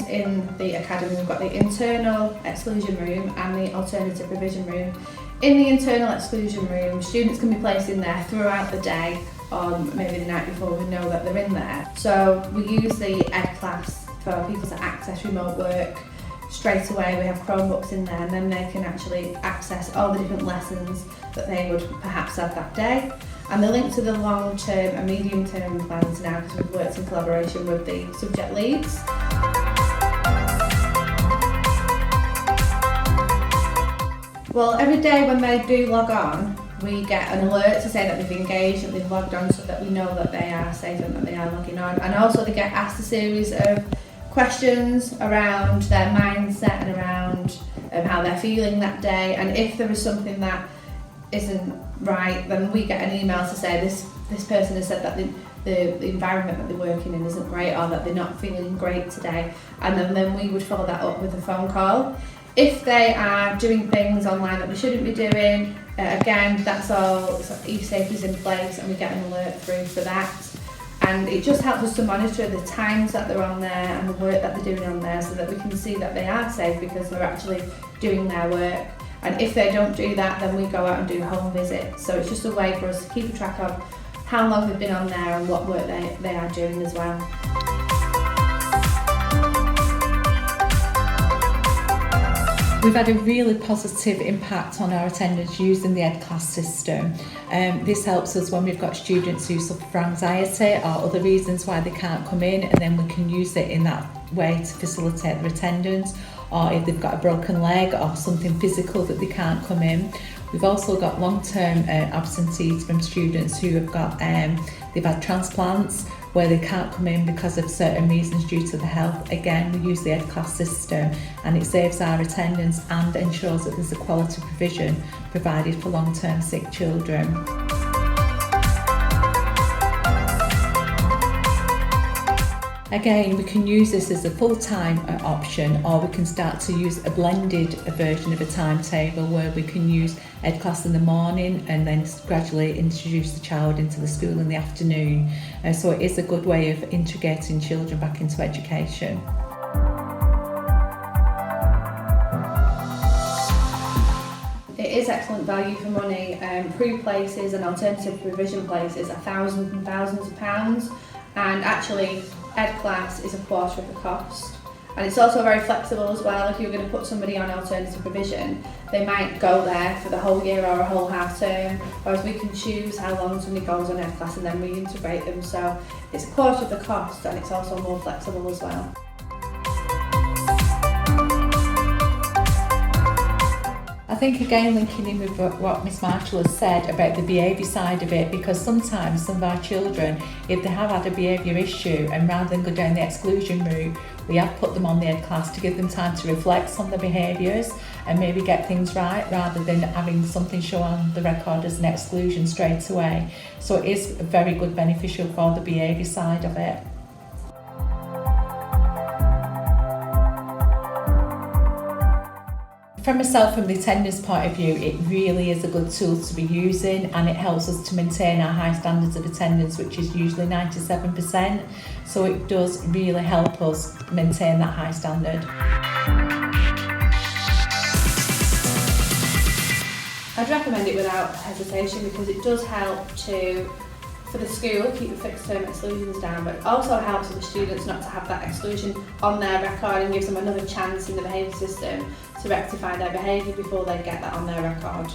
in the academy. We've got the internal exclusion room and the alternative provision room. In the internal exclusion room, students can be placed in there throughout the day, or maybe the night before we know that they're in there. So we use the EDClass for people to access remote work straight away. We have Chromebooks in there, and then they can actually access all the different lessons that they would perhaps have that day. And the link to the long-term and medium-term plans now, because we've worked in collaboration with the subject leads. Well, every day when they do log on, we get an alert to say that they've engaged and they've logged on, so that we know that they are safe and that they are logging on. And also they get asked a series of questions around their mindset and around how they're feeling that day. And if there is something that isn't right, then we get an email to say this person has said that the environment that they're working in isn't great, or that they're not feeling great today. And then we would follow that up with a phone call. If they are doing things online that they shouldn't be doing, again, that's all, e-safety is in place, and we get an alert through for that. And it just helps us to monitor the times that they're on there and the work that they're doing on there, so that we can see that they are safe because they're actually doing their work. And if they don't do that, then we go out and do home visits. So it's just a way for us to keep a track of how long they've been on there and what work they are doing as well. We've had a really positive impact on our attendance using the EDClass system. This helps us when we've got students who suffer from anxiety or other reasons why they can't come in, and then we can use it in that way to facilitate their attendance, or if they've got a broken leg or something physical that they can't come in. We've also got long-term absentees from students who have got, they've had transplants where they can't come in because of certain reasons due to the health. Again, we use the EDClass system, and it saves our attendance and ensures that there's a quality provision provided for long-term sick children. Again, we can use this as a full-time option, or we can start to use a blended version of a timetable where we can use EDClass in the morning and then gradually introduce the child into the school in the afternoon. So it is a good way of integrating children back into education. It is excellent value for money. Approved places and alternative provision places are thousands and thousands of pounds, and actually EDClass is a quarter of the cost. And it's also very flexible as well. If you're going to put somebody on alternative provision, they might go there for the whole year or a whole half term, whereas we can choose how long somebody goes on EDClass and then reintegrate them. So it's a quarter of the cost, and it's also more flexible as well. I think again linking in with what Miss Marshall has said about the behaviour side of it, because sometimes some of our children, if they have had a behaviour issue, and rather than go down the exclusion route, we have put them on the EDClass to give them time to reflect on their behaviours and maybe get things right, rather than having something show on the record as an exclusion straight away. So it is very good beneficial for the behaviour side of it. From myself, from the attendance point of view, it really is a good tool to be using, and it helps us to maintain our high standards of attendance, which is usually 97%. So it does really help us maintain that high standard. I'd recommend it without hesitation, because it does help for the school, keep the fixed term exclusions down, but it also helps for the students not to have that exclusion on their record, and gives them another chance in the behaviour system to rectify their behaviour before they get that on their record.